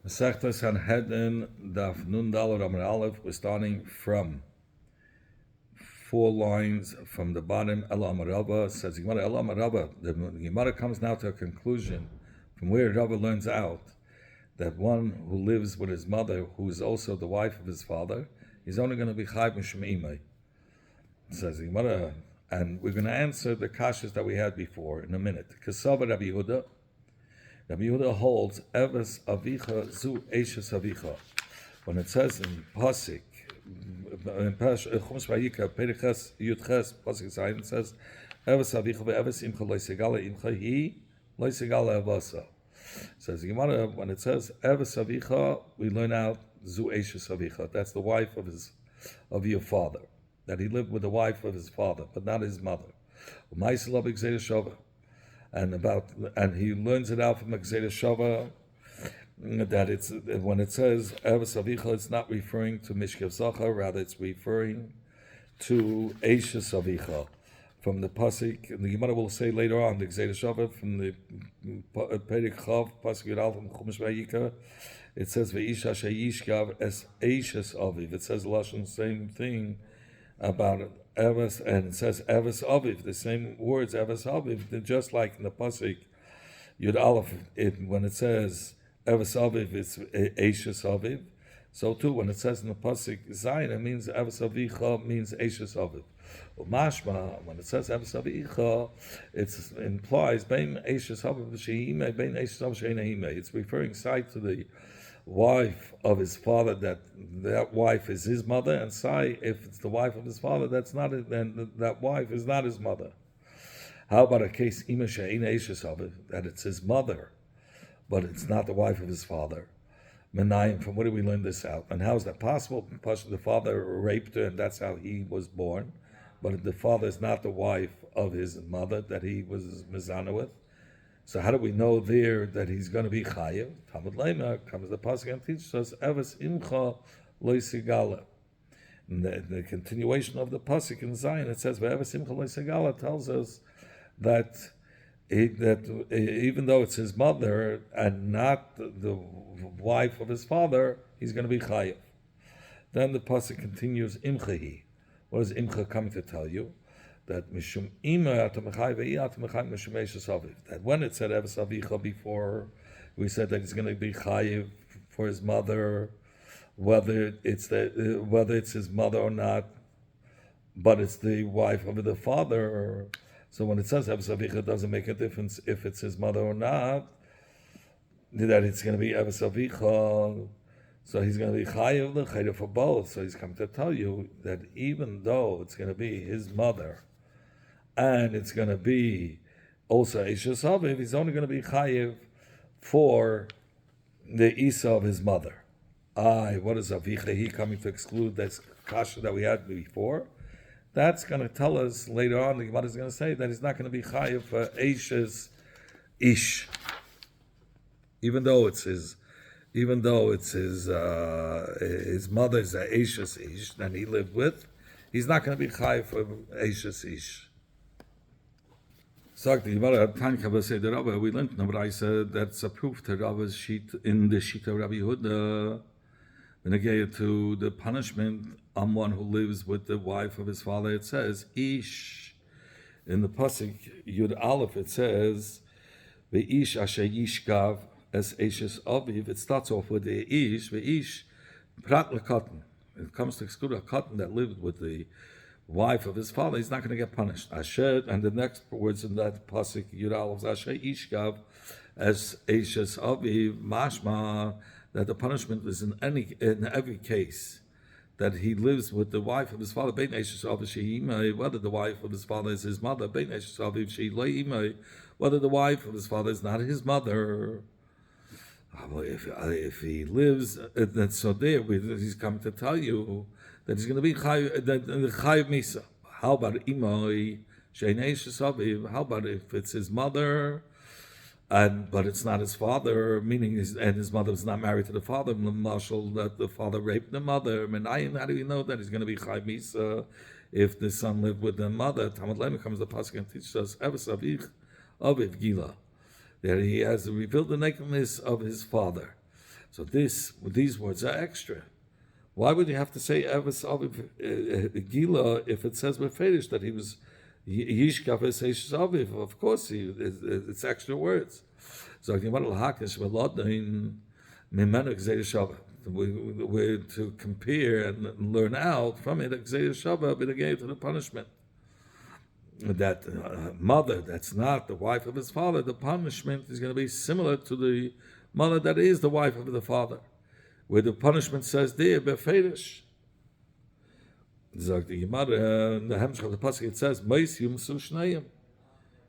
Masechta Sanhedrin Daf Nun Daled Amar Aleph. We're starting from 4 lines from the bottom. Ela Amar Rabba says Gemara. Ela Amar Rabba. The Gemara comes now to a conclusion from where Rabba learns out that one who lives with his mother, who is also the wife of his father, is only going to be chayv mishum imay. Says Gemara, and we're going to answer the kashas that we had before in a minute. Kasava Rabbi Yehuda. Rabbi Yehuda holds Eves Avicha Zu Eishes Avicha. When it says in Pasik, in Chumash Vayikra, Periches Yudches Pasik Zayin, it says Eves Avicha ve'Eves Imcha Loisegala Imcha Hi Loisegala Avasa. Says Gemara, when it says Eves Avicha, we learn out Zu Eishes Avicha. That's the wife of your father. That he lived with the wife of his father, but not his mother. And he learns it out from Gzeira Shava that it's when it says Eves Avicha, it's not referring to Mishkev Zachar, rather it's referring to Eishes Avicha. From the pasuk, the Gemara will say later on the Gzeira Shava from the Perik Chav pasuk Yudal from Chumash Vayikra. It says Ve'isha she'yishkav es Eishes Aviv. It says lashon same thing about Eves, and it says Eves Aviv, the same words, Eves Aviv, just like in the pasuk Yud Aleph, when it says Eves Aviv, it's Eishes Aviv. So too, when it says in the pasuk Zayin, it means Eves Avicha means Eishes Aviv. Mashma, when it says Eves Avicha, it implies Bein Eishes Aviv She'imei, Bein Eishes Aviv She'inei. It's referring side to the wife of his father, that wife is his mother, and Sai, if it's the wife of his father, that's not it, then that wife is not his mother. How about a case Ima She'ina Eishes Aviv, that it's his mother, but it's not the wife of his father? Menayim, from where do we learn this out? And how is that possible? The father raped her, and that's how he was born, but the father is not the wife of his mother that he was mizana with. So how do we know there that he's going to be chayiv? Talmud Lema comes the pasuk and teaches us Eves Imcha Loisigala. The continuation of the pasuk in Zion, it says Eves Imcha Loisigala tells us that even though it's his mother and not the wife of his father, he's going to be chayiv. Then the pasuk continues Imchahi. What is Imcha coming to tell you? That mishum ima atamachai ve'i atamachai mishum eishes aviv. That when it said Eves Avicha before, we said that he's going to be chayiv for his mother, whether it's his mother or not, but it's the wife of the father. So when it says Eves Avicha, it doesn't make a difference if it's his mother or not. That it's going to be Eves Avicha. So he's going to be chayiv for both. So he's come to tell you that even though it's going to be his mother, and it's going to be also Eishes Aviv, he's only going to be chayiv for the Isa of his mother. What is Avicha? He coming to exclude that kasha that we had before? That's going to tell us later on, the Gemara is going to say that he's not going to be chayiv for Eishes Ish. Even though it's his mother's Eishes Ish that he lived with, he's not going to be chayiv for Eishes Ish. Sagt die Gemara, Tanka say the Rabbi, we learned in the Braisa that's a proof to Rabbi's sheet in the sheet of Rabbi Yehuda, when they get to the punishment on one who lives with the wife of his father. It says Ish. In the pasuk Yud Aleph, it says Ve'ish asher yishkav as Eishes Aviv. It starts off with the Ish, Ve'ish prat lekatan. It comes to exclude a cotton that lived with the wife of his father, he's not going to get punished. Asher, and the next words in that pasuk Yud Aleph, Asher Ishkav as Eishes Aviv, mashma, that the punishment is in every case that he lives with the wife of his father, bein Eishes Aviv she'imay, whether the wife of his father is his mother, bein Eishes Aviv she'imay, whether the wife of his father is not his mother. If he lives, so there he's come to tell you that he's going to be chayiv misa. How about imay she'ein eishes aviv? How about if it's his mother, but it's not his father, meaning his mother is not married to the father? Marshal, that the father raped the mother. How do you know that he's going to be chayiv misa if the son lived with the mother? Talmud Lema comes the pasuk and teaches us Eves Aviv Gila. that he has revealed the nakedness of his father. So these words are extra. Why would you have to say Evas Aviv Gila if it says Befedish that he was Yishkav Eseish Aviv? Of course, it's extra words. So we're to compare and learn out from it to the punishment. That mother that's not the wife of his father, the punishment is going to be similar to the mother that is the wife of the father, where the punishment says there befedish. The Gemara in the Hemshech of the pasuk it says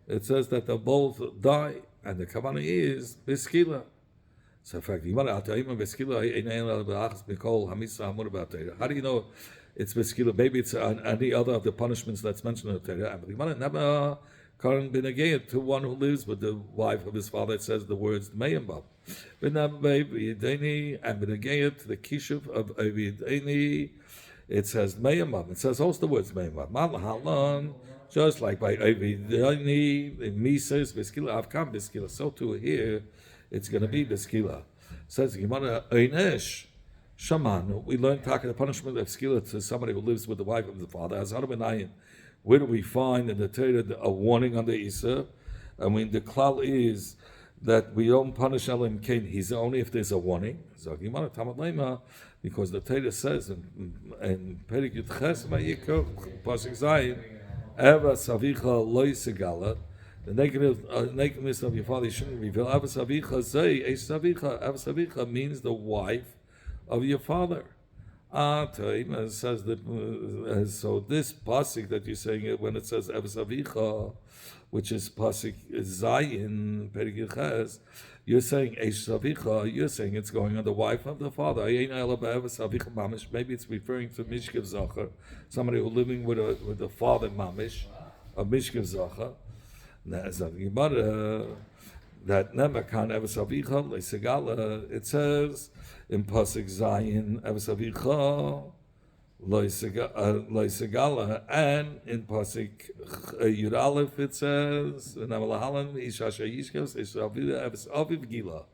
it says that they both die, and the kavanah is beskila. So in fact, how do you know it's beskila? Maybe it's any other of the punishments that's mentioned in the Torah. But the Gemara never can't be negated to one who lives with the wife of his father. It says the words meyambab. And be negated to the kishuv of avideni. It says meyambab. It says also the words meyambab. Malhalan. Just like by avideni, mises beskila avkam beskila. So too here. It's going to be beskila. Says Gemara Einesh Shaman. We learn talking the punishment of skila to somebody who lives with the wife of the father. As Harabenayin, where do we find in the Torah a warning on the Isa? I mean, the klal is that we don't punish Elim Kain. He's only if there's a warning. So Gemara Tamad Lema, because the Torah says in Perik Yud Ches Ma'ikov Pasuk Zayin Eva Savicha Loi Segala. The nakedness of your father you shouldn't reveal. Avasavicha means the wife of your father. Says that. So this pasuk that you're saying when it says Avasavicha, which is pasuk Zayin Perigich, you're saying Esavicha. You're saying it's going on the wife of the father. Maybe it's referring to Mishkav Zachar, somebody who's living with a father mamish, a Mishkav Zachar. That Nemakan Evasavicha Leisegala, it says in Pasuk Zayin Evasavicha Leisegala, and in Pasuk Yud Aleph it says Namalahalan Ishasha Yishkas Evasaviv Gila.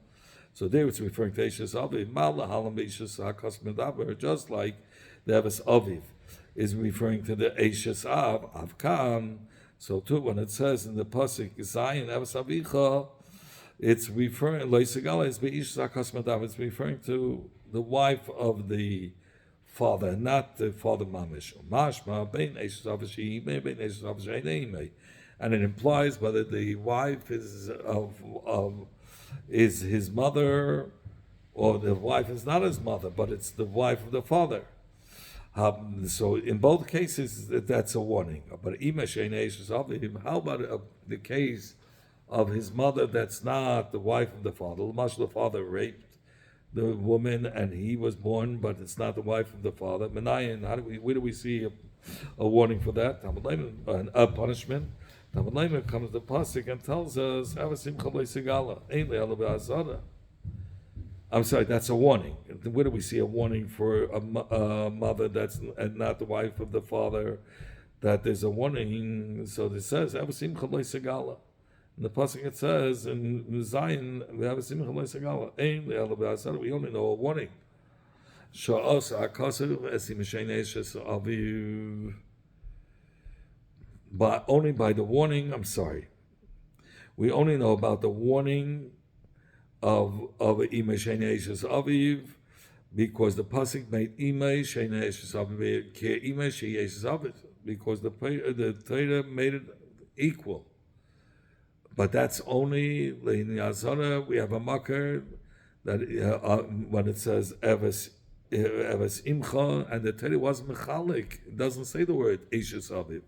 So there it's referring to Ishas Aviv Malahalan Ishas Hakas Medaber, just like the Evasaviv is referring to the Ishas Avkan. So too, when it says in the pasuk Zayin Avasavicha, it's referring it's referring to the wife of the father, not the father mamish. And it implies whether the wife is is his mother or the wife is not his mother, but it's the wife of the father. So in both cases, that's a warning. But how about the case of his mother that's not the wife of the father? The father raped the woman and he was born, but it's not the wife of the father. Where do we see a warning for that? A punishment. Comes the pasuk and tells us, I'm sorry, that's a warning. Where do we see a warning for a mother that's not the wife of the father? That there's a warning. So it says, in the pasuk it says, in Zion, we only know a warning. But only by the warning, I'm sorry. We only know about the warning of Imei Sheina Eshes Aviv, because the pasuk made Imei Sheina Eshes Aviv Ke Imei Sheina Eshes Aviv, because the Torah made it equal. But that's only in Yazara we have a makar that when it says Eves Imcha, and the Torah was mechalik, it doesn't say the word Eshes Aviv.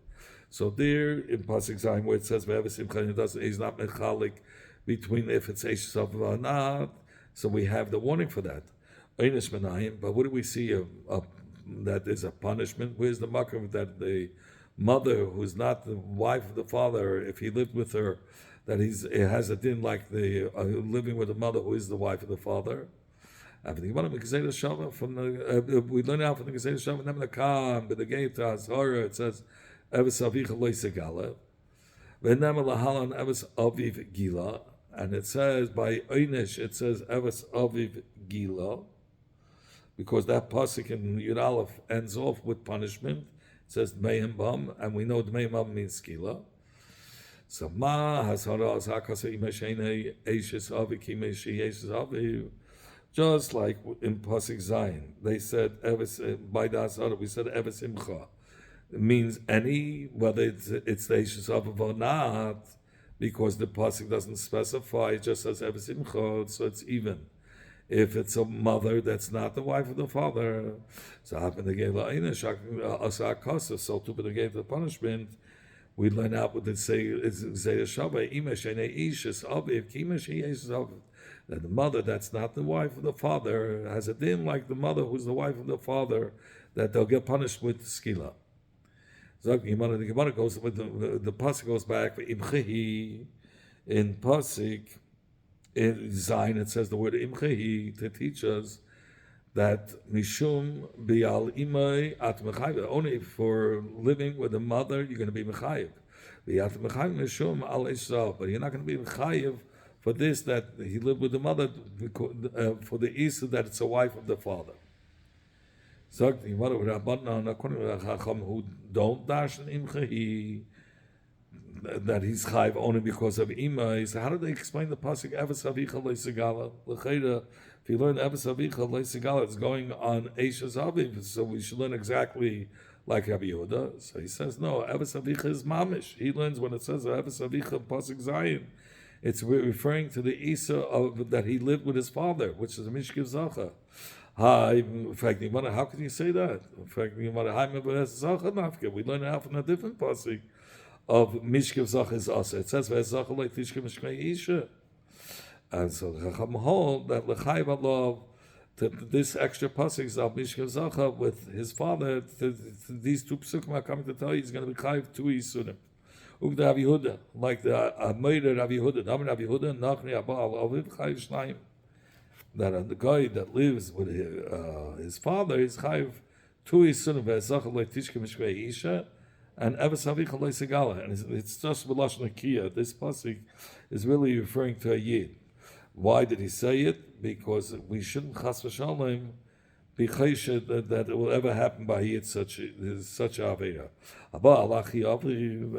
So there in pasuk Zayin where it says Eves Imcha, it doesn't. He's not mechalik between if it's Eshes Aviv or not. So we have the warning for that. But what do we see that there's a punishment? Where's the makar that the mother who's not the wife of the father, if he lived with her, that it has a din like the living with a mother who is the wife of the father? From we learn out from the Gezeidah Shava, Nemanakam, but the gate to Azhara, it says, Eves Avicha Loisegala, Venem Lahalan Eves Aviv Gila, and it says by Einish, it says Evas Aviv Gila, because that pasuk in Yud Aleph ends off with punishment. It says Dmeim Bam, and we know Dmeim Bam means Gila. So Ma Hasara Zakasa Imashene Eishes Aviv Kimeshi Eishes Aviv. Just like in pasuk Zayin, they said Evas by the Hasara, we said Evas Imcha. It means any, whether it's the Eishes Aviv or not, because the pasuk doesn't specify, it just says Evas Imcha, so it's even. If it's a mother that's not the wife of the father, so happen to give Asakasa, so to the gave the punishment, we learn out what it say is Zayashaba, Imeshene Ishis Aviv, Kimesh Aviv. That the mother that's not the wife of the father has a din like the mother who's the wife of the father, that they'll get punished with skila. So the Gemara goes with the pasuk goes back for imchehi in pasuk in Zayin. It says the word imchehi to teach us that mishum bial imay at mechayiv. Only for living with a mother you're going to be mechayiv. Biat mechayiv mishum al ishav, but you're not going to be mechayiv for this that he lived with the mother for the Isa that it's a wife of the father. So the Gemara with Rabbanan according to Chacham who don't dash in imchehi that he's chayiv only because of imay. So how do they explain the pasuk Evas Avicha Leisegala? L'cheira, if you learn Evas Avicha Leisegala, it's going on Eishes Aviv. So we should learn exactly like Rabbi Yehuda. So he says no. Evas Avicha is mamish. He learns when it says Evas Avicha pasuk Zayin. It's referring to the Isa of that he lived with his father, which is a Mishkiv Zacha. In fact, how can you say that? In fact, we learn it out from a different pasuk of Mishkiv Zacha is Asa. It says Zacha like Tishkiv Mishkei Isha, and so the Chacham hold that L'chayv Allah this extra pasuk is of Mishkiv Zacha with his father. These two pasukim are coming to tell you he's going to be chayv two Yisurim. Ugda Rav Yehuda, like the Ameira Rav Yehuda, Rav Yehuda, Nachni Abal Aviv Chayv Shnayim. That the guy that lives with his father is chayv two Yisurim ve'ezachal like Tishke Mishkei Isha and Evas Avicha Leisegala, and it's just B'lashon Akiyah. This pasuk is really referring to a Yid. Why did he say it? Because we shouldn't chas v'shalom be chayshid that it will ever happen by Yid such a avera.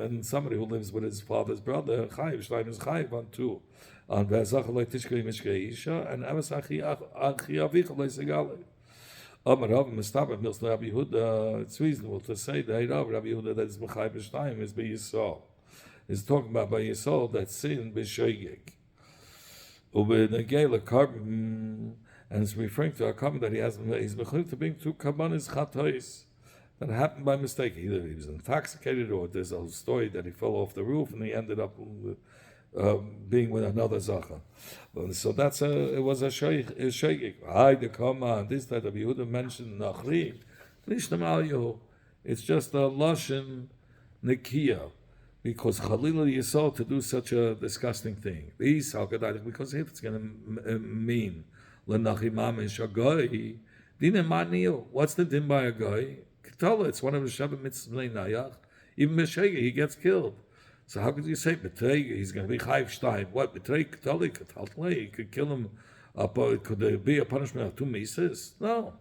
And somebody who lives with his father's brother, chayv shleim is chayv on two, on ve'ezachal like Tishke Mishkei Isha and Evas Avicha Leisegala. It's reasonable to say that Rabbi Yehuda that is Mechai B'Shnayim is B'Yisrael. He's talking about by Yisrael that sin B'Shoigeg. And it's referring to a carbon that he's Mechai to bring two carbonis chatois that happened by mistake. Either he was intoxicated or there's a story that he fell off the roof and he ended up being with another zacha. So that's it was a shaykik. The command this that Rabbi Yehuda mentioned nachri lishtam al yehu. It's just a lashon nekiya because chalila yisol to do such a disgusting thing. Because if it's going to mean lenachri mamish a guy din maniyo. What's the din by a guy? Ketala. It's one of the Shabbat mitzvah nayach. Even b'shegeg he gets killed. So how could you say betray? He's going to be chayv shtayim. What betray? Katali, he could kill him. Could there be a punishment of two mises? No.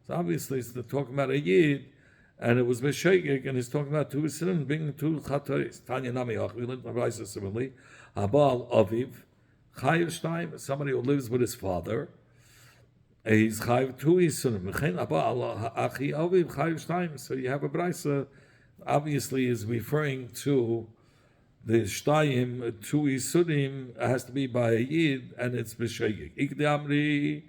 So obviously, it's talking about a yid, and it was b'shegeg, and he's talking about two sinim being two chatois. Tanya nami ach. We learned Raisa similarly. Habal aviv chayv shtayim. Somebody who lives with his father. He's chayv two sinim. Mechen habal achi aviv chayv shtayim. So you have a brisa. Obviously, is referring to the shtayim, two isurim, has to be by a yid, and it's b'shegeg. Ikde amri,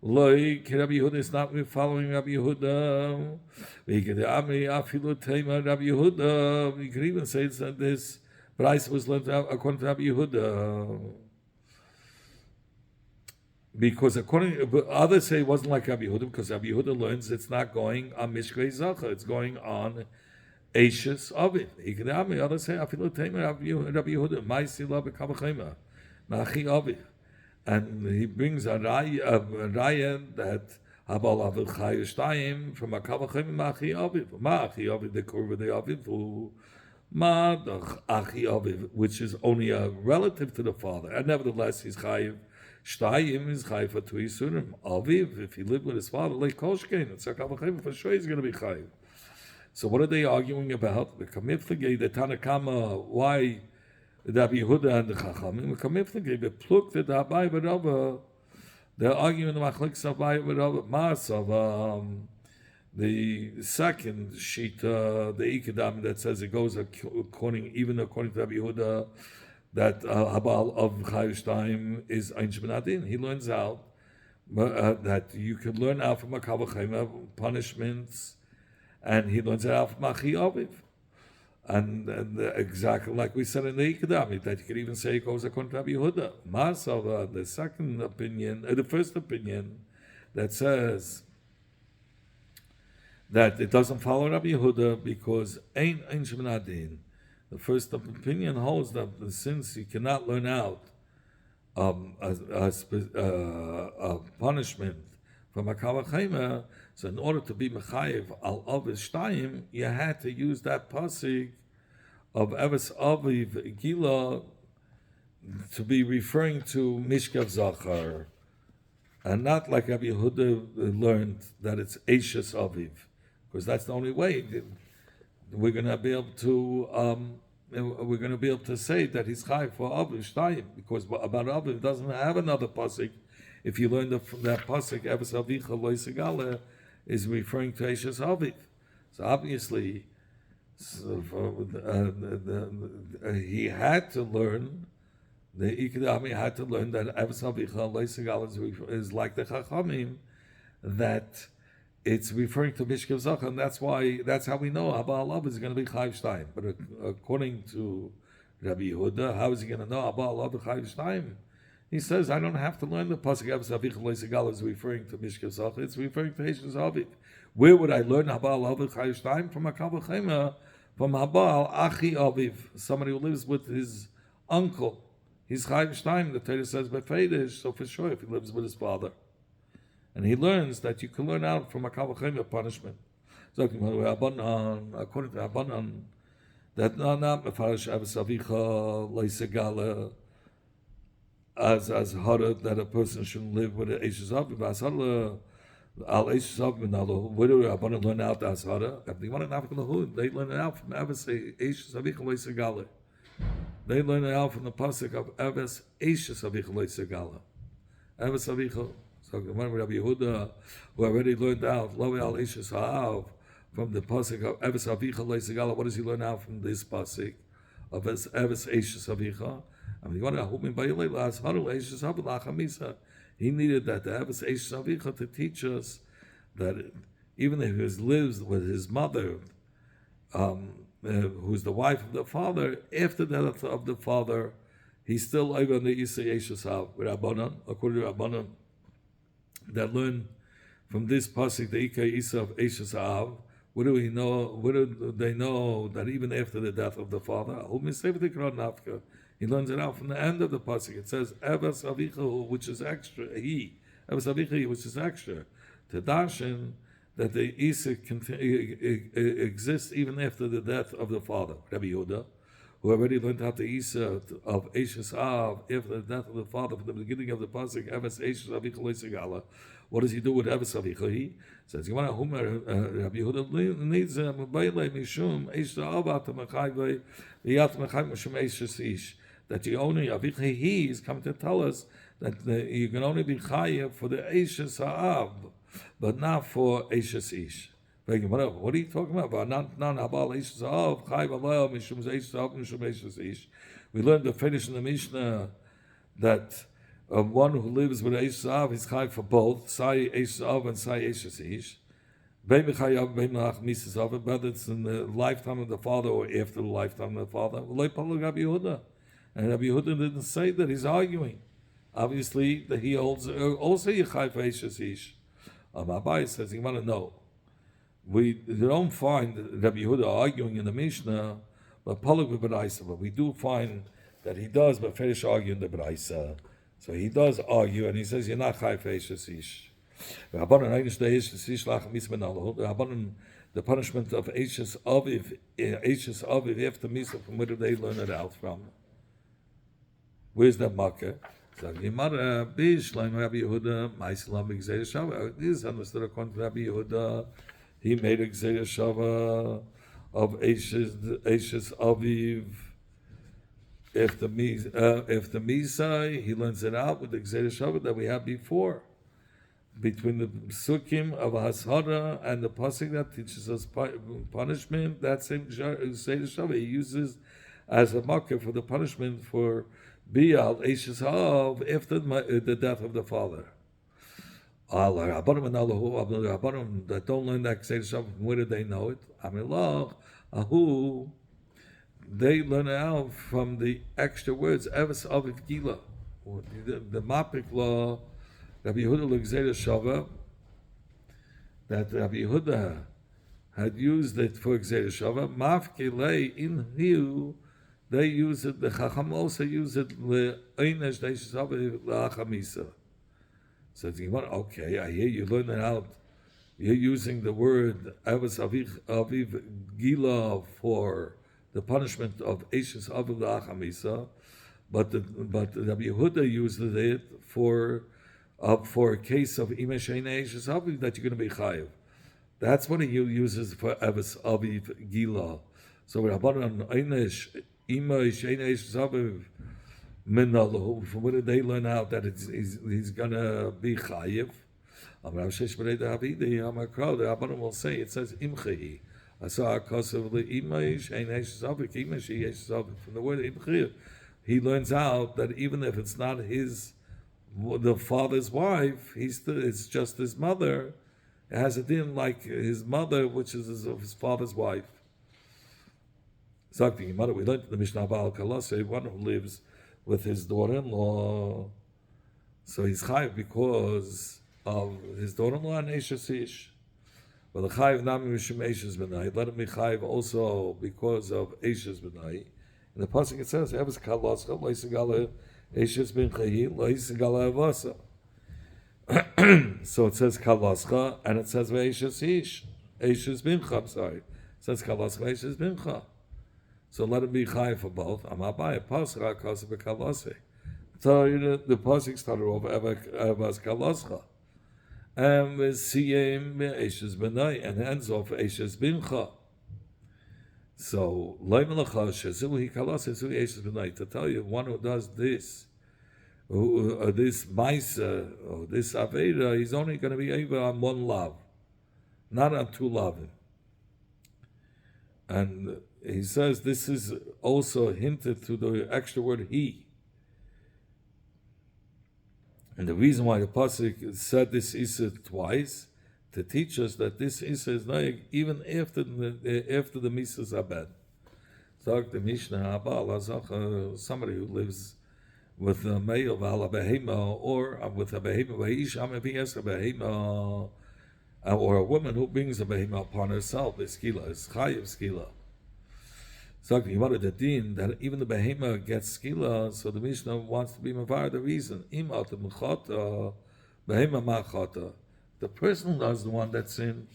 loy, Rabbi Yehuda is not following Rabbi Yehuda. Ikde amri, afilu tema Rabbi Yehuda. We could even say that this price was learned according to Rabbi Yehuda. Because others say it wasn't like Rabbi Yehuda, because Rabbi Yehuda learns it's not going on Mishkei Zacha, it's going on Eishes Aviv. Ikdami, others say, Afilu Temer Rabbi Yehuda, Maisi La B'Kavachema, Machi Aviv. And he brings a raya that Habal Aviv Chayu Shtayim from a Kavachema Machi Aviv. Machi Aviv, the Kurva de Aviv, who Ma achi aviv, which is only a relative to the father, and nevertheless he's chayiv. Shtayim is chayiv for 2 yisurim. Aviv, if he lived with his father, like koshkein, it's like for sure he's going to be chayiv. So what are they arguing about? The kamiflige, the Tanakama, why the Rabbi Yehuda and the Chachamim? The kamiflige, the pluk, the Abai Barava, they're arguing the machlekes of Abai Barava, Masav. The second sheet, the Ikadam, that says it goes according to Rabbi Yehuda, that Habal of Chayushtayim is Ein Shbenadin. He learns out that you could learn out from a Kavachema punishments, and he learns it out from Achi Aviv. And exactly like we said in the Ikadam, that you could even say it goes according to Rabbi Yehuda. Masava, the second opinion, the first opinion, that says that it doesn't follow Rabbi Yehuda because Ein Shemnadin. The first opinion holds that since you cannot learn out a punishment from a Kavachema, so in order to be Mechayev al Aviv Shtayim, you had to use that pasuk of Eves Aviv Gila to be referring to Mishkav Zachar, and not like Rabbi Yehuda learned that it's Eishes Aviv, because that's the only way we're going to be able to say that he's Chayev for Aviv Shtayim, because about Aviv doesn't have another pasuk. If you learn that pasuk, Eves Avicha Lo Yisegale, is referring to Eishes Aviv. So obviously, he had to learn, the Ikadami had to learn that Eves Avicha Lo Yisegale is like the Chachamim, that it's referring to Mishkav Zachar, and that's how we know Abba Alav is going to be Chayiv Shtayim. But according to Rabbi Yehuda, how is he going to know Abba Alav is Chayiv Shtayim? He says, I don't have to learn the pasuk Eves Avicha Lo Yisegale is referring to Mishkav Zachar. It's referring to Eishes Aviv. Where would I learn Abba Alav is Chayiv Shtayim? From a Kavachema, from Abba Achi Aviv, somebody who lives with his uncle. He's Chayiv Shtayim. The Torah says Befeidish, so for sure if he lives with his father. And he learns that you can learn out from a Kavachema punishment. So according to Abanan, that not Mefarish Eves Avicha Lo Yisegale as hara, that a person shouldn't live with an Eishes Aviv. As hara al Eishes Aviv, where do Abanan learn out as hara? If they want to know, they learn it out from Eves Eishes Avicha Lo Yisegale. They learn it out from the pasuk of Eves Eishes Avicha Lo Yisegale. Eves Avicha. So remember Rabbi Yehuda, who already learned out Lo al Eishes Ha'av from the pasuk of Eves Avicha Lo Yisegale. What does he learn out from this pasuk of Eves Eishes Avicha? I mean, he needed that the Eves Eishes Avicha to teach us that even if he lives with his mother, who's the wife of the father, after the death of the father, he's still over the Isa Eishes Av. According to Rabbanan, that learn from this pasuk the Ika Isa of Eishes Av. What do we know? What do they know that even after the death of the father, he learns it out from the end of the pasuk. It says Eves Avicha, which is extra. Eves Avicha, which is extra. To darshan that the Isa exists even after the death of the father. Rabbi Yehuda, who already learned out the Isa of Eishes Av after the death of the father, from the beginning of the pasuk, Eves Eishes Avicha Lo Yisegale. What does he do with Eves Avicha? He says, "You want to Rabbi Yehuda needs a Mebayle Mishum Eishes Av Atamachayvei V'Yat Machayv Mishum Eishes Ish." That you only Avicha he is coming to tell us that you can only be chayev for the Eishes Ha'av, but not for Eishes Ish. What are you talking about? Not Habal Eishes Ha'av chayev alayah mishum Eishes Ha'av mishum Eishes Ish. We learned to finish in the Mishnah that one who lives with Eishes Ha'av is chayev for both Sai Eishes Ha'av and Sai Eishes Ish. Whether it's in the lifetime of the father or after the lifetime of the father. And Rabbi Yehuda didn't say that, he's arguing. Obviously, that he holds also Yechai for Eishes Ish. Abai says, you want to know. We don't find Rabbi Yehuda arguing in the Mishnah, but we do find that he does, but finish arguing the B'raisa. So he does argue, and he says, you're not Chai for Eishes Ish. The the punishment of Eishes Aviv, after Misa, from where do they learn it out from? Where's that makkah? So Gemara, Bishleim Rabbi Yehuda, Ma'islam Gzeir Shava. This is understood according to Rabbi Yehuda. He made a Gzeir Shava of Eishes Aviv. If the Misa, he learns it out with the Gzeir Shava that we had before. Between the Sukkim of Hashara and the Pasuk that teaches us punishment, that same Gzeir Shava he uses as a makkah for the punishment for Bial Eishes Hav after the death of the father. Rabbanim that don't learn that Gzeir Shava, where do they know it? Amilach, Ahu, they learn it out from the extra words, Eves Aviv Gila. The Mapik law, Rabbi Yehuda L'Gzeir Shava, that Rabbi Yehuda had used it for Gzeir Shava, Mafkele in Hiu, they use it, the Chacham also use it, L'Einesh Neishes Aviv L'Achamisa. So it's okay, I hear you learn it out. You're using the word Eves Aviv Gila for the punishment of Eishes Aviv L'Achamisa, but Rabbi Yehuda used it for a case of Imesh Eishes Aviv that you're going to be chayiv. That's what he uses for Eves Aviv Gila. So Rabbanan Einish Imesh Eishes Aviv Minalahu. From where did they learn out that he's going to be chayiv? The Rabbanan will say it says Imchehi. From the word Imchehi, he learns out that even if it's not the father's wife, it's just his mother. It has a din like his mother, which is his father's wife. Zakti mother, we learned in the Mishnah Baal Kalase, one who lives with his daughter-in-law, so he's chayiv because of his daughter-in-law and Eishes Ish. But the chayiv nami mishum Eishes B'nai, let him be chayiv also because of Eishes B'nai. In the pasuk it says, "Eves kalascha lo'isegala Eishes B'nchayi lo'isegala avasa." So it says kalascha and it says Eishes Ish, Eishes B'ncha. I'm sorry, it says kalascha Eishes B'ncha. So let him be chayiv for both. Amabai pasuk hakasa b'kalase. So the pasuk started off Evas kalascha. And with Siyem Eishes B'nai and ends off Eishes B'ncha. So to tell you, one who does this, this Maisa, or this Aveda, he's only going to be able on one love, not on two loving. And he says this is also hinted to the extra word he. And the reason why the pasuk said this Issa twice, to teach us that this Issa is not even after the Misas Abed. So the Mishnah somebody who lives with a male vala behema or with a behema v'isha if a behema, or a woman who brings a behema upon herself is skila, is chayiv skila. So the Gemara the din that even the behema gets skila, so the Mishnah wants to be mavar the reason. Im at mechata behema machata. The person is the one that sinned.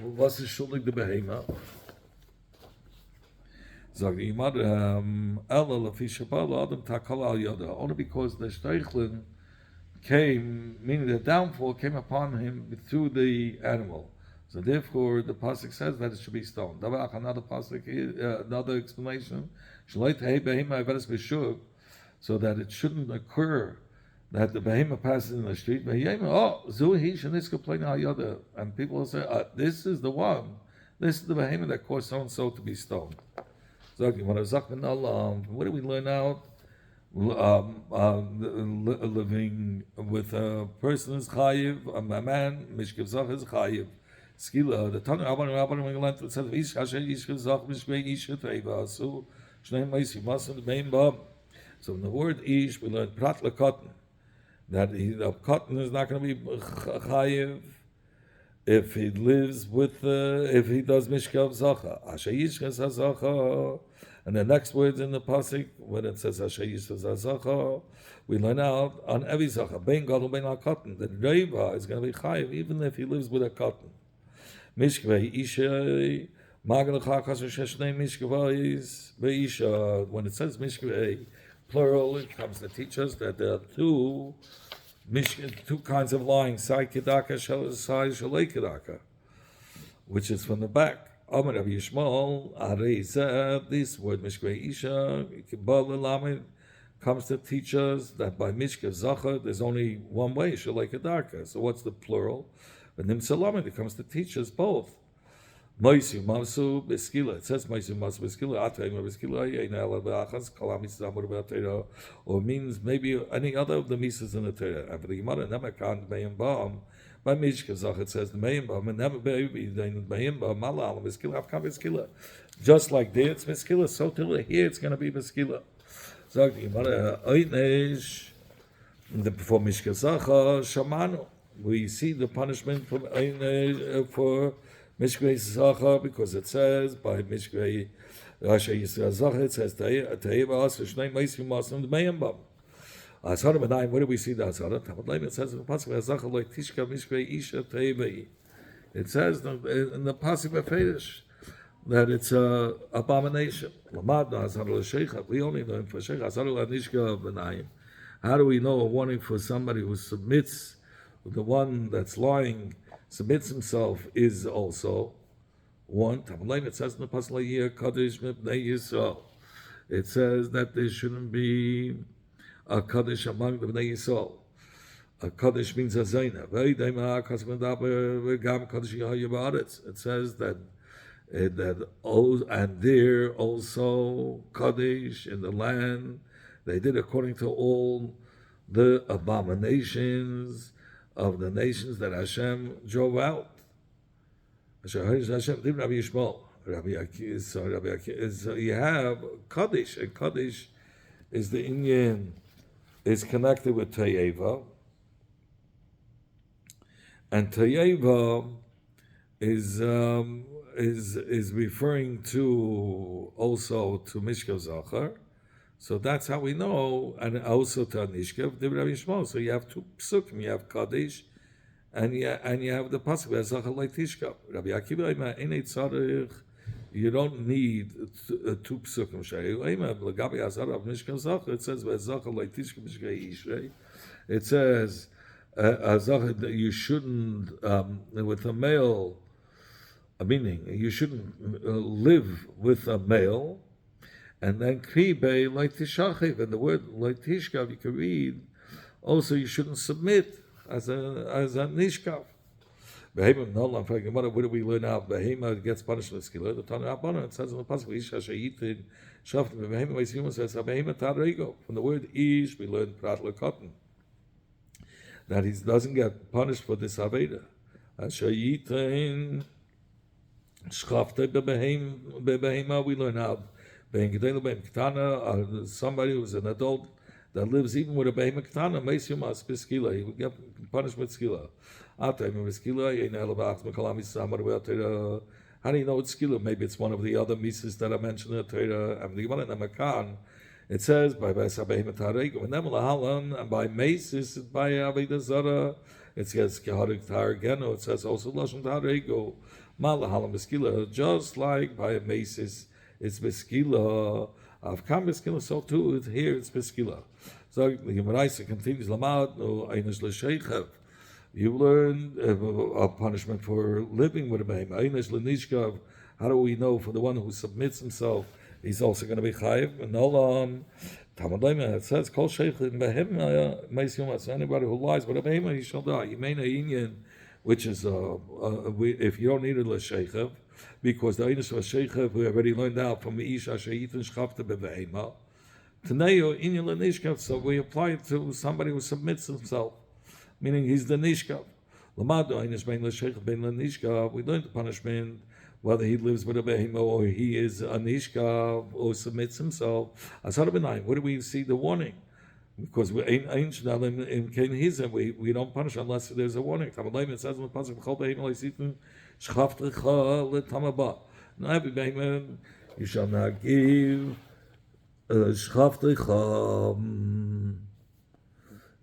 Was is shuldig the behema? So the Gemara ela lafi shabala adam takala al yada. Only because the shteichlin came, meaning the downfall came upon him through the animal. So therefore, the pasuk says that it should be stoned. Another pasuk, another explanation, so that it shouldn't occur that the behema passes in the street. And people will say, "This is the one. This is the behema that caused so and so to be stoned." So what do we learn out? Living with a person is chayiv, a man mishkev zach is chayiv. Skila, the Tanu Rabbanim says, "Ish Hasher Ish Chizach Mishbei Ish Treiva Asu Shnei Meisi Masan Bein Bam." So in the word Ish, we learn Prat LeKotten that the cotton is not going to be chayiv if he lives with if he does Mishkav Zacha. Asher Ish Zacha, and the next words in the pasuk when it says Asher Ish Zacha, we learn out on every Zacha Bein Gadol Bein HaKotten that Reiva is going to be chayiv even if he lives with a cotton. Mishkvei Isha, Magalachachas Sheshnei Mishkvais, Beisha. When it says Mishkvei, plural, it comes to teach us that there are two kinds of lying, Sai Kedaka, Sai Shalei Kedaka, which is from the back. Amar Rabbi Yishmael, Arei this word Mishkvei Isha, comes to teach us that by Mishkev Zachar, there's only one way, Shalei Kedaka. So what's the plural? But Nimsalamed, it comes to teach us both. Moisu Masu Beskila. It says Moisu Masu Beskila, Atayim Beskila, Yeina Alabachas, Kalamis Zamur Batera, or means maybe any other of the Mises in the Torah. And for the Gemara, Nemakan, Mayim Baum, by Mishkev Zachar, it says the Mayim Baum, and never baby, then Mayim Baum, Malal, Beskila, Avkam Beskila. Just like there it's Beskila, so till here it's going to be Beskila. Sagt die Gemara, Oynesh, before Mishkev Zachar, Shamanu. We see the punishment for Mishkvei Zachar because it says by Mishkvei Rasha Yisrael Zachar it says Teiva As Shnei Meisim Masim Meyam Bam. Asara Benayim. Where do we see the Asara? Tamad it says in the pasuk Zachar like Tishka Mishkvei Isha Teiva. It says in the pasuk Befedish that it's a abomination. Lamadna Asara l'Sheicha. We only learn for Sheicha Asara l'Nishka Benayim. How do we know a warning for somebody who submits? The one that's lying submits himself is also one. It says in the pasuk here, Kaddish Mibnei Yisrael. It says that there shouldn't be a Kaddish among the Bnei Yisrael. A Kaddish means a Zaina. It says that and there also Kaddish in the land. They did according to all the abominations of the nations that Hashem drove out. Rabbi Yishmael, you have Kaddish, and Kaddish is the Indian, is connected with Tayeva, and Tayeva is referring to also to Mishkav Zachar. So that's how we know, and also to Anishkev, the Rabbi Yishmael. So you have two psukim, you have Kaddish, and you have the pasuk Zachar like Tishkav. Rabbi Akiva, Einei Tzarich, you don't need two psukim. L'gabi Azara of Mishkav Zachar, it says Zachar like Tishkav Mishkei Ishrei. It says Zachar that you shouldn't with a male, meaning you shouldn't live with a male. And then kribe like tishachiv, and the word like tishkav you can read. Also, you shouldn't submit as a nishkav. Behema nolam. What do we learn now? Behema gets punished with skila. The Tanna Rabbanan it says in the pasuk Isha sheyitin shaftim behema v'yisiyum says behema tarego. From the word ish we learn prat lekotten that he doesn't get punished for this aveda. Sheyitin shaftim behema we learn out. Somebody who's an adult that lives even with a behemoth ketana, he would get punished with skila. How do you know it's skila? Maybe it's one of the other mises that I mentioned in the Torah. And the Gemara in the Makan, it says by behemoth taregu, and by mesis by aveda zara. It says keharik targeno. It says also lashon taregu, malahalam skila, just like by a mesis. It's beskila. Avkam beskila. So too, here it's beskila. So the Gemara continues. Lamad no einish l'sheichav. You learn a punishment for living with a behemoth. Einish l'nishkav. How do we know for the one who submits himself, he's also going to be chayiv? And nolam tamadayim. It says kol sheichin behemoth meisiyumas. Anybody who lies with a behemoth, he shall die. You may know inyan, which is if you don't need a l'sheichav. Because the Einish Sheikha we already learned out from the Isha Sheyitin Shchafta Bevehema. Taneo Inyan Nishkav, so we apply it to somebody who submits himself, meaning he's the Nishkav. Lamado Einish Ben Sheikha Ben Nishkav, we learned the punishment whether he lives with a behema or he is a Nishkav or submits himself. Asar Benayim, where do we see the warning? Because we ain't in Kain Hizim, we don't punish unless there's a warning. It says in the passage, Chol Behema Leisitin. No, every behemoth you shall not give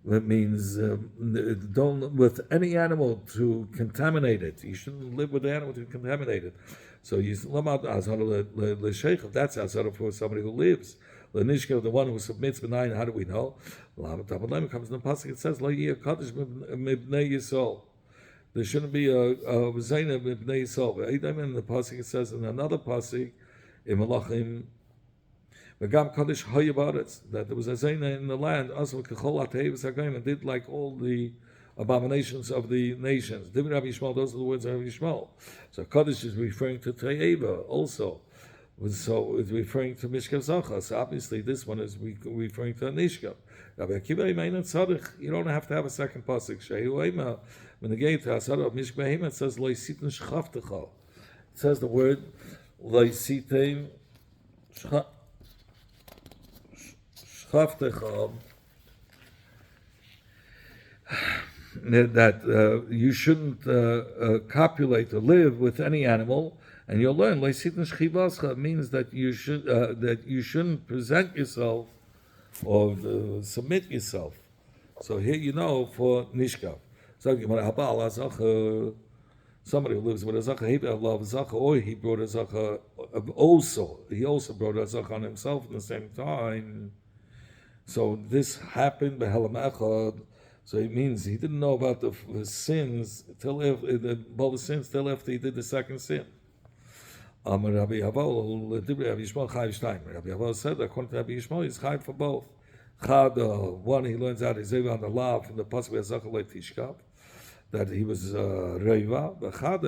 It means don't with any animal to contaminate it. You shouldn't live with the animal to contaminate it. So you lamad azara l'sheikh. That's azara for somebody who lives. L'nishka, the one who submits benign. How do we know? Lamed comes in the pasuk. It says lo yeh kaddish mibnei yisol. There shouldn't be a zayna mibnei yisol. In the pasuk it says in another pasuk in Malachim. That there was a zayna in the land, and did like all the abominations of the nations. Those are the words of Rabbi Yishmael. So Kaddish is referring to Teiva also. So it's referring to Mishkav Zacha. So obviously this one is referring to Nishkav. You don't have to have a second pasuk. When the gate of Mishkav it says Loisitin Shchaftecha. It says the word Loisitin Shchaftecha. That you shouldn't copulate or live with any animal, and you'll learn means that you shouldn't present yourself or submit yourself. So here you know for nishkav. Somebody who lives with a zacha, or he brought a zacha also. He also brought a zacha on himself at the same time. So this happened behelam echad. So it means he didn't know about the sins till after he did the second sin. Rabbi Yishmael said, according to Rabbi Yishmael, he's chayv for both. One, he learns out his on the law from the pasuk Zachar Tishkav, that he was reiva.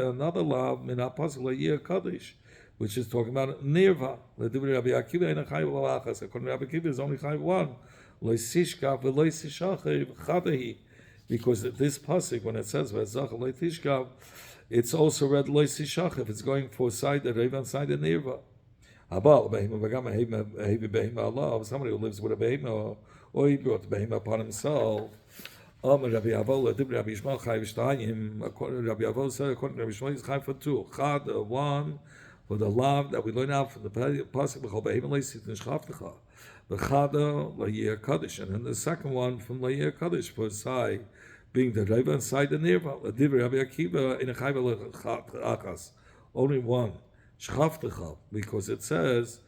Another law min pasuk Kaddish, which is talking about nirva. According to Rabbi Akiva, is only chayv one. Because this pasuk, when it says it's also read if it's going for side the reiva and side the nirva. Somebody who lives with a behema, or he brought the behema upon himself. Rabbi Avoh said, according to Rabbi Yishmael, he's chayv for two. One for the law that we learn out from the pasuk and then the second one from Layir Kaddish for Sai, being the Reiva and Sai the Nirva. Only one, because it says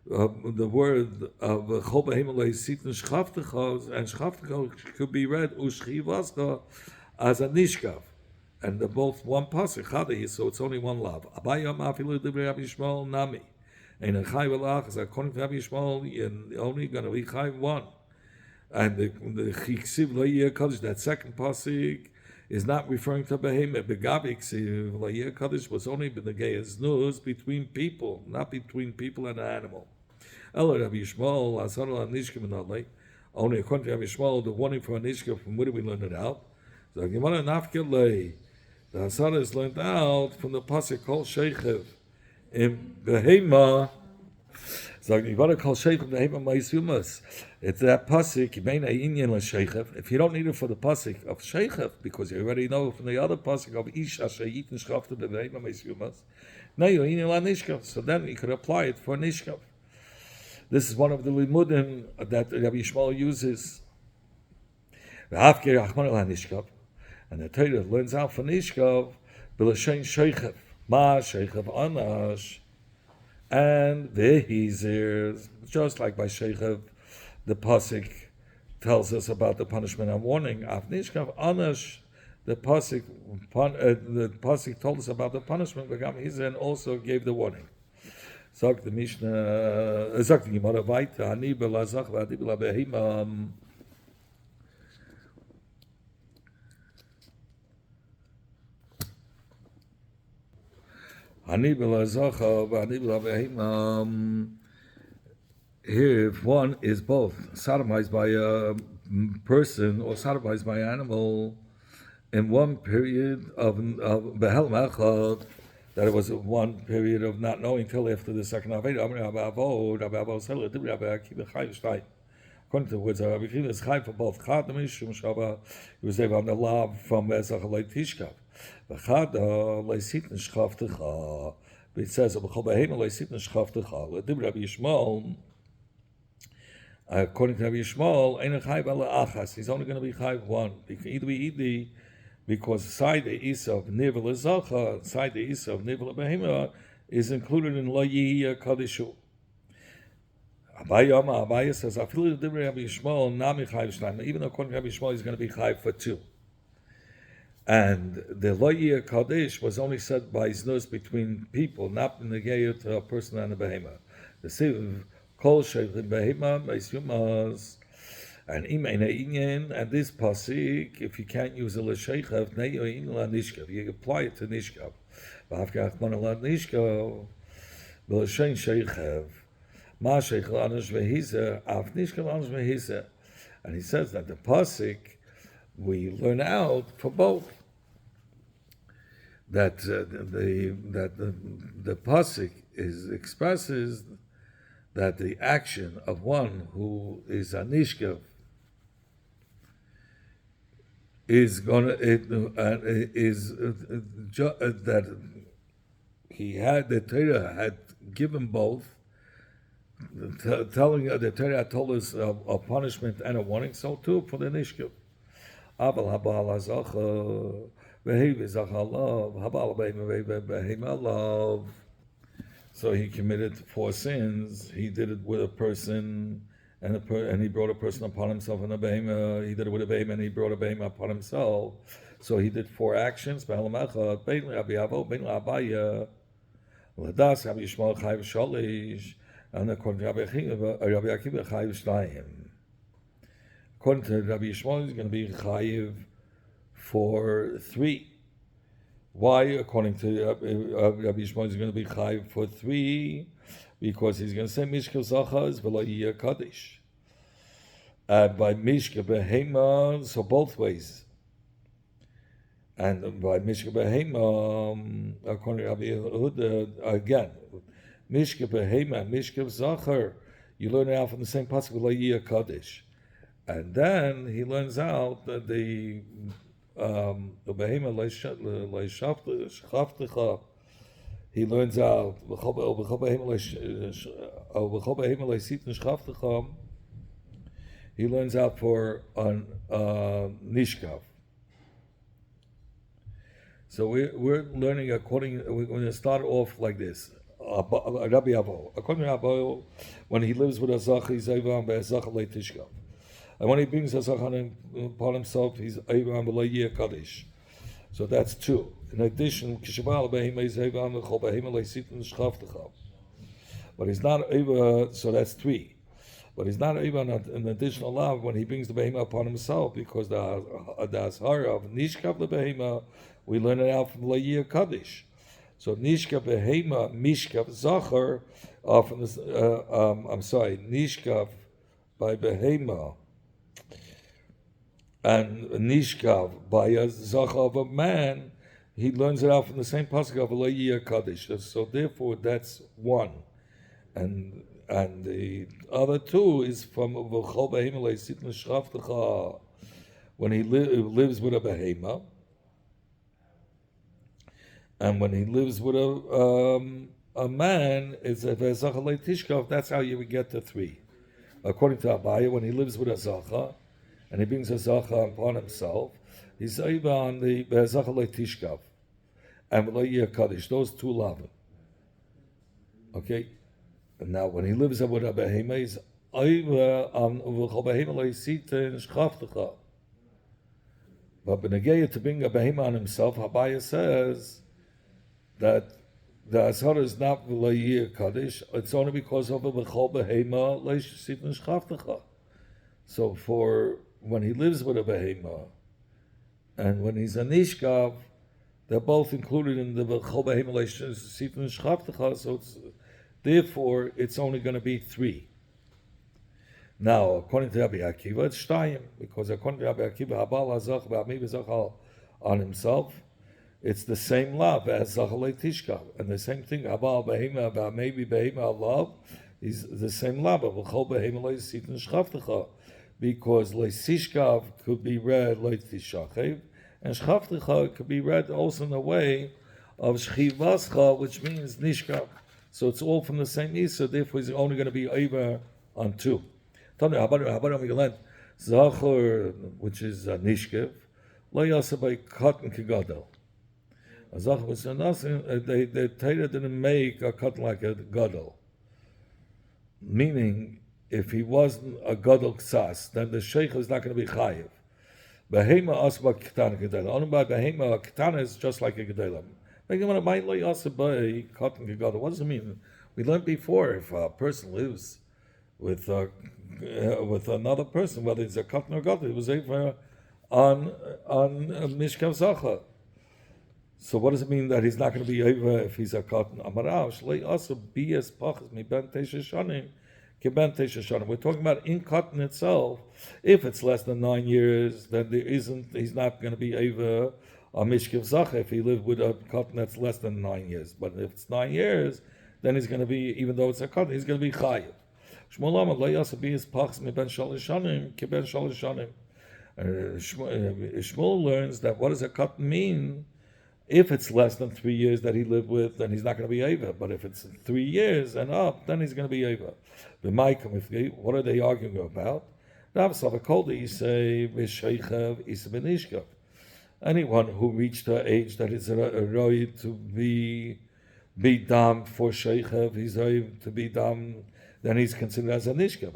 the word of Chol Behemel Sitin Shchavtecha, and Shchavtecha could be read Ushchivascha as a Nishkav. And they're both one pasuk, so it's only one lav. Abayam afilu divrei Rabbi Yishmael nami. And a chayv alach is according to Rabbi Yishmael, you're only going to be chayv one. And the chiksiv lo'yeh kaddish, that second pasuk, is not referring to behemoth. Begavi ksiv lo'yeh kaddish was only the gayas news between people, not between people and an animal. Ela Rabbi Yishmael asar al nishka minalei. Only according to Rabbi Yishmael, the warning for a nishka, from where do we learn it out? So Gemara nafkelei. The asar is learned out from the pasuk called sheikhev. In behema, so you want to call sheikhev behema ma'isumas. It's that pasuk. If you don't need it for the pasuk of sheikhev, because you already know from the other pasuk of ish ashayit and shchafta behema ma'isumas, now you need la nishkav. So then you could apply it for nishkav. This is one of the limudim that Rabbi Yishmael uses. And the Torah learns out for nishkav b'lashen sheikhev. Ma sheikhav anash, and vehizir, just like by sheikhav, the pasuk tells us about the punishment and warning. Avnishkav anash, the pasuk told us about the punishment. V'gam hizir, and also gave the warning. Zok the Mishnah, zok the Gemara vayta, ani belazach v'adi belabehimam. Here, if one is both sodomized by a person or sodomized by an animal in one period of behel mechad, that it was one period of not knowing till after the second aveda. According to the words of Rabbi Akiva, it's chayv for both. Chad mishum shava, he was able on the law from Ezach Tishkav. It says, Rabbi Yishmael, According to Rabbi Yishmael, Ein Chayv Ala Achas. He's only going to be Chayv one. Because side the Isa of Nivel Zacha, side the Isa of Nivel Behema is included in Lo Yihya Kadishu. Abaya says, I feel the different Rabbi Yishmael, Nami Chayv Shnayim. Even according to Rabbi Yishmael, he's going to be Chayv for two. And the Lo Yihya Kadesh was only said by Znus between people, not in the Geya to a person and a Behema. The Siv Kol Sheikh Behema, Beis and and this pasuk, if you can't use a l'shechav, nishkav, you apply it to nishkav. V'afkach man la nishkav, v'l'shein shechav, ma shechav anish v'hiza, af nishkav anish v'hiza. And he says that the pasuk we learn out for both. That the pasuk expresses that the action of one who is a nishkav is that he had the Torah had given both, telling the Torah told us a punishment and a warning. So too for the nishkav. Aval habal hazacha vehiv zachalav habal behemalav. So he committed 4 sins. He did it with a person, and he brought a person upon himself in a behema. He did it with a behema, and he brought a behema upon himself. So he did 4 actions. And according to Rabbi Akiva, chayiv shnayim. According to Rabbi Yishmael, he's going to be chayiv for 3. Why, according to Rabbi Yishmael, he's going to be chayiv for 3? Because he's going to say Mishka Zachas v'lo yiyah Kaddish. By Mishka Behema, so both ways. And by Mishka Behema, according to Rabbi Yehuda, again, Mishka Behema, Mishka Zachar, you learn out from the same pasuk v'lo yiyah Kaddish. And then he learns out that the behema leishaftecha. He learns out he learns out for nishkav. So we're learning according. We're going to start off like this. Rabbi Avo. According to Rabbi Avo, when he lives with a zach, he's over by a zach leitishkav. And when he brings a zachan upon himself, he's Eivam B'Layiyah Kaddish. So that's 2. In addition, Kishabal Behema is Eivam B'Chol Behema Leisitin Shchavtecha. But he's not Eivam, so that's 3. But he's not Eivam an additional love when he brings the Behema upon himself, because the Azhara of Nishkav the Behema, we learn it out from B'Layiyah Kaddish. So Nishkav Behema, Mishkav Zachar, from this, Nishkav by Behema, and Nishkav by a zacha of a man, he learns it out from the same pasuk of Lo Yiyah Kaddish. So therefore, that's 1, and the other 2 is from V'chol Behema Leisitin Shchavtecha, when he lives with a behema, and when he lives with a man, it's a zacha leitishkav. That's how you would get to 3. According to Abaya, when he lives with a zacha, and he brings a zacha upon himself, he's over on the zacha leitishkav and Lo Yiyah Kaddish. Those 2 lavim. Okay, and now when he lives with a behema, he's over on v'chol behema leisitin shchavtecha. But b'negeya to bring a behema on himself, Abaya says that the azhara is not Lo Yiyah Kaddish. It's only because of a v'chol behema leisitin shchavtecha. So for when he lives with a behema, and when he's a nishkav, they're both included in the v'chol behema leisitin shchavtecha. So therefore, it's only going to be 3. Now, according to Rabbi Akiva, it's shtayim, because according to Rabbi Akiva, habal hazach b'amei v'zachal on himself, it's the same love as zachal leitishkav, and the same thing habal behema b'amei behema love is the same love of v'chol behema leisitin shchavtecha. Because leisishkav could be read leitishachev, and shchavtecha could be read also in the way of shchivascha, which means nishkav. So it's all from the same isa. Therefore, he's only going to be over on 2. Tell me, how about we learn Zachor, which is Nishkev, Lo Yasa by cotton Kigadol. A Zachor was nothing, the Torah didn't make a cotton like a Gadol. Meaning, if he wasn't a Gadol Ksas, then the Sheikh is not going to be Chayiv. Behema Asba Ketana Gedela. Only by Behema Ketana is just like a Gedela. What does it mean? We learned before, if a person lives with another person, whether it's a Katan or Gadol, it was over on Mishkav Zacha. So what does it mean that he's not going to be over if he's a Katan? We're talking about in Katan itself. If it's less than 9 years, then he's not going to be over on Mishkav Zacha if he lived with a Katan that's less than 9 years. But if it's 9 years, then he's going to be, even though it's a Katan, he's going to be Chayiv. Shmuel learns that what does a Katan mean? If it's less than 3 years that he lived with, then he's not going to be Ava. But if it's 3 years and up, then he's going to be Ava. What are they arguing about? Anyone who reached the age that is a right to be dam for Sheikhav, he's right to be dam, then he's considered as a Nishkav.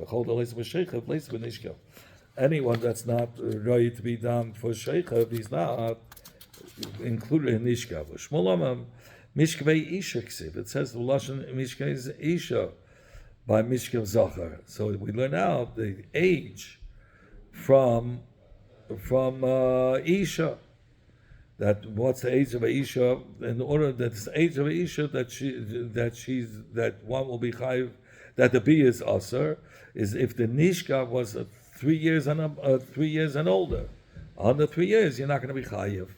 Anyone that's not right to be dam for Sheikhav, he's not included in Nishkav. Shmuel Mishkavei Isha Ksiv. It says the Lashon Mishkavei is Isha by Mishkav Zachar. So we learn out the age from Isha. That what's the age of Isha? In order that the age of Isha that one will be chayiv, that the B is aser, is if the Nishkav was 3 years and older. Under 3 years, you're not going to be chayiv.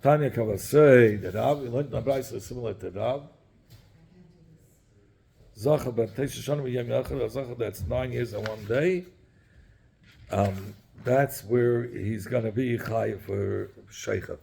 Tanya Kava say that we learned the Brayso similar to Rav. Zacha ben Tesha Shana v'Yem Yachad, Zacha that's 9 years and 1 day. That's where he's going to be chayiv for Sheikhav.